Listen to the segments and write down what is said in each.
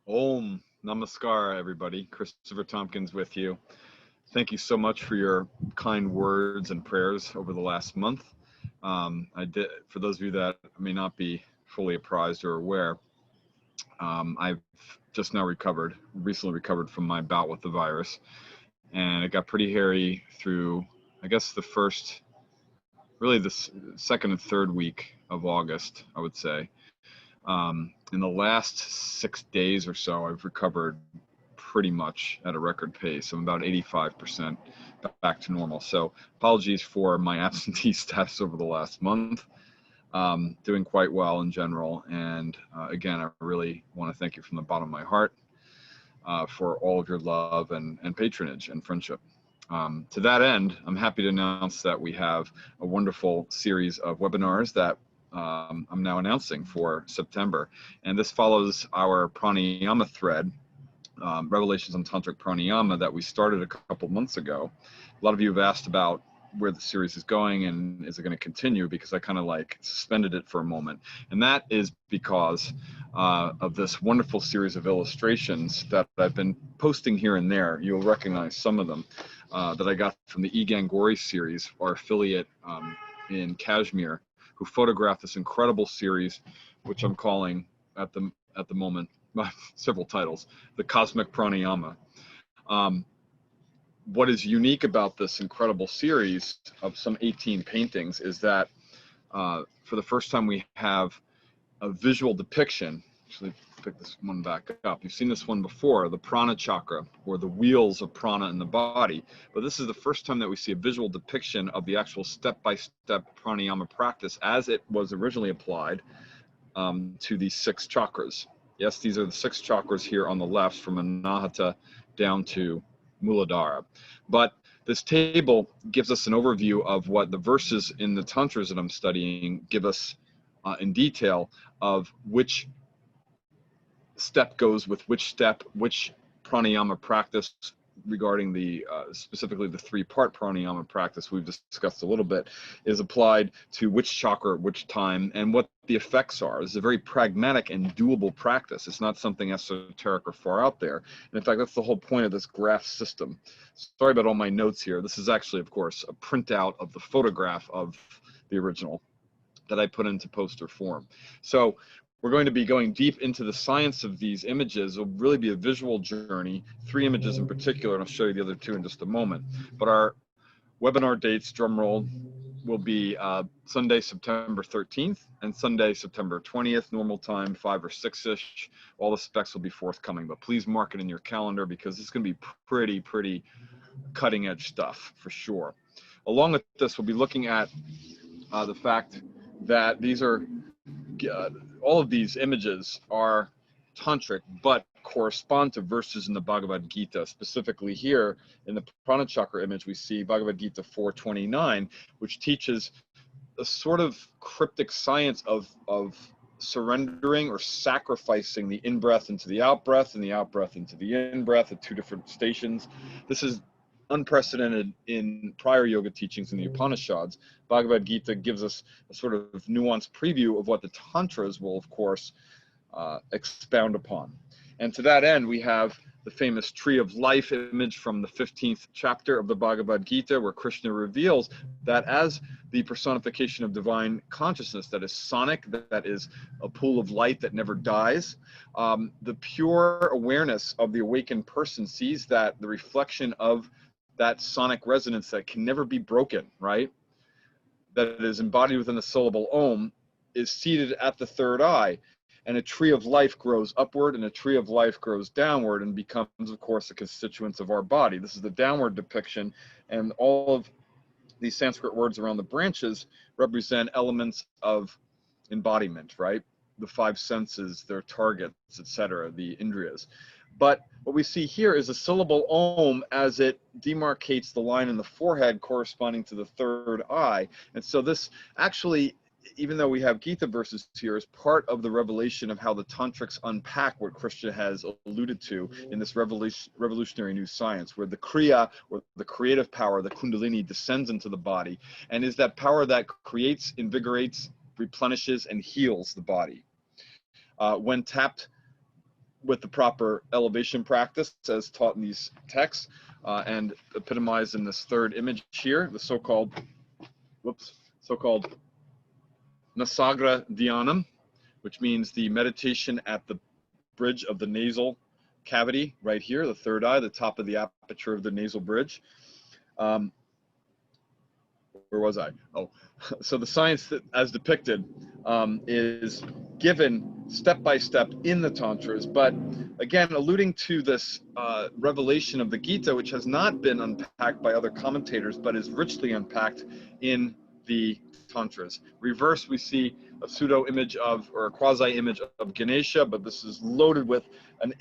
Om Namaskar, everybody. Christopher Tompkins with you. Thank you so much for your kind words and prayers over the last month. For those of you that may not be fully apprised or aware, I've just now recently recovered from my bout with the virus, and it got pretty hairy through, I guess, really the second and third week of August, I would say. In the last 6 days or so, I've recovered pretty much at a record pace. I'm about 85% back to normal. So apologies for my absentee status over the last month. Doing quite well in general. And again, I really want to thank you from the bottom of my heart for all of your love and patronage and friendship. To that end, I'm happy to announce that we have a wonderful series of webinars that I'm now announcing for September. And this follows our pranayama thread, Revelations on Tantric Pranayama, that we started a couple months ago. A lot of you have asked about where the series is going and is it going to continue, because I kind of like suspended it for a moment. And that is because of this wonderful series of illustrations that I've been posting here and there. You'll recognize some of them that I got from the E. Gangori series, our affiliate in Kashmir, who photographed this incredible series, which I'm calling at the moment several titles, the Cosmic Pranayama. What is unique about this incredible series of some 18 paintings is that for the first time we have a visual depiction. Actually, pick this one back up. You've seen this one before, the prana chakra, or the wheels of prana in the body. But this is the first time that we see a visual depiction of the actual step-by-step pranayama practice as it was originally applied to these 6 chakras. Yes, these are the 6 chakras here on the left, from Anahata down to Muladhara. But this table gives us an overview of what the verses in the tantras that I'm studying give us in detail, of which step goes with which step, which pranayama practice, regarding the specifically the 3-part pranayama practice we've discussed a little bit, is applied to which chakra at which time, and what the effects are. It's a very pragmatic and doable practice. It's not something esoteric or far out there. And in fact, that's the whole point of this graph system. Sorry about all my notes here. This is actually, of course, a printout of the photograph of the original that I put into poster form. So we're going to be going deep into the science of these images. It'll really be a visual journey, 3 images in particular, and I'll show you the other 2 in just a moment. But our webinar dates, drum roll, will be Sunday, September 13th and Sunday, September 20th, normal time, 5 or 6-ish. All the specs will be forthcoming, but please mark it in your calendar, because it's going to be pretty cutting edge stuff for sure. Along with this, we'll be looking at the fact that these are all of these images are tantric, but correspond to verses in the Bhagavad Gita. Specifically here in the Prana Chakra image, we see Bhagavad Gita 4:29, which teaches a sort of cryptic science of surrendering or sacrificing the in-breath into the out-breath and the out-breath into the in-breath at 2 different stations. This is unprecedented in prior yoga teachings in the Upanishads. Bhagavad Gita gives us a sort of nuanced preview of what the Tantras will, of course, expound upon. And to that end, we have the famous Tree of Life image from the 15th chapter of the Bhagavad Gita, where Krishna reveals that as the personification of divine consciousness that is sonic, that is a pool of light that never dies, the pure awareness of the awakened person sees that the reflection of that sonic resonance that can never be broken, right? That is embodied within the syllable Om, is seated at the 3rd eye. And a tree of life grows upward, and a tree of life grows downward, and becomes, of course, a constituent of our body. This is the downward depiction, and all of these Sanskrit words around the branches represent elements of embodiment, right? The 5 senses, their targets, etc., the indriyas. But what we see here is a syllable Om as it demarcates the line in the forehead corresponding to the 3rd eye. And so this actually, even though we have Gita verses here, is part of the revelation of how the tantrics unpack what Krishna has alluded to in this revolutionary new science, where the kriya, or the creative power, the kundalini, descends into the body, and is that power that creates, invigorates, replenishes, and heals the body. When tapped with the proper elevation practice as taught in these texts and epitomized in this third image here, the so-called Nasagra Dhyanam, which means the meditation at the bridge of the nasal cavity right here, the third eye, the top of the aperture of the nasal bridge. Where was I? Oh, so the science that, as depicted, is given step by step in the Tantras, but again, alluding to this revelation of the Gita, which has not been unpacked by other commentators, but is richly unpacked in the Tantras. Reverse, we see a pseudo image of, or a quasi image of Ganesha, but this is loaded with an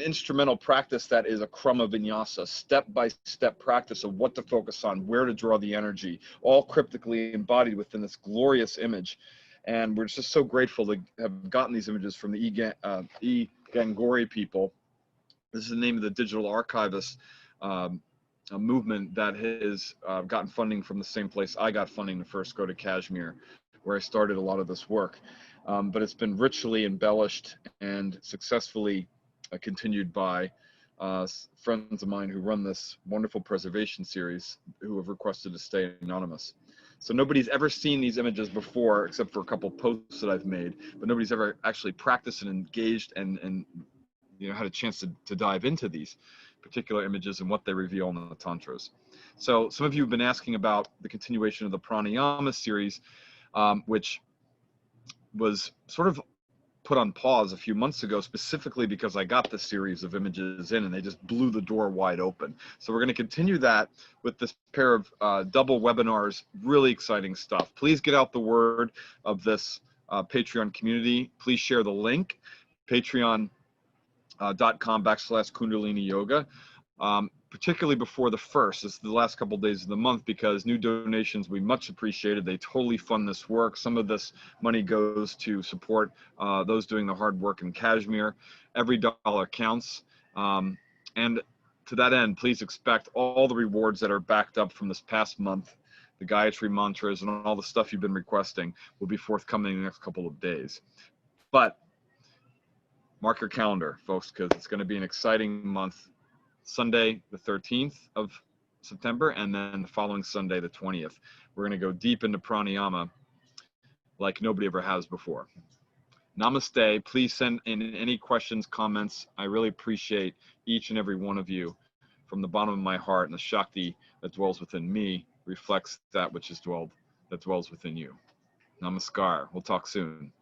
instrumental practice that is a krama vinyasa, step-by-step practice of what to focus on, where to draw the energy, all cryptically embodied within this glorious image. And we're just so grateful to have gotten these images from the E. Gangori people. This is the name of the digital archivist a movement that has gotten funding from the same place I got funding to first go to Kashmir, where I started a lot of this work. But it's been richly embellished and successfully continued by friends of mine who run this wonderful preservation series who have requested to stay anonymous. So nobody's ever seen these images before, except for a couple posts that I've made, but nobody's ever actually practiced and engaged and you know, had a chance to dive into these particular images and what they reveal in the Tantras. So some of you have been asking about the continuation of the pranayama series, which was sort of put on pause a few months ago, specifically because I got this series of images in and they just blew the door wide open. So we're going to continue that with this pair of double webinars, really exciting stuff. Please get out the word of this Patreon community. Please share the link, patreon.com/Kundalini Yoga. Particularly before the first, it's the last couple of days of the month, because new donations we much appreciated. They totally fund this work. Some of this money goes to support those doing the hard work in Kashmir. Every dollar counts. And to that end, please expect all the rewards that are backed up from this past month. The Gayatri mantras and all the stuff you've been requesting will be forthcoming in the next couple of days. But mark your calendar, folks, because it's going to be an exciting month. Sunday, the 13th of September, and then the following Sunday, the 20th. We're going to go deep into pranayama like nobody ever has before. Namaste. Please send in any questions, comments. I really appreciate each and every one of you from the bottom of my heart, and the Shakti that dwells within me reflects that which is that dwells within you. Namaskar. We'll talk soon.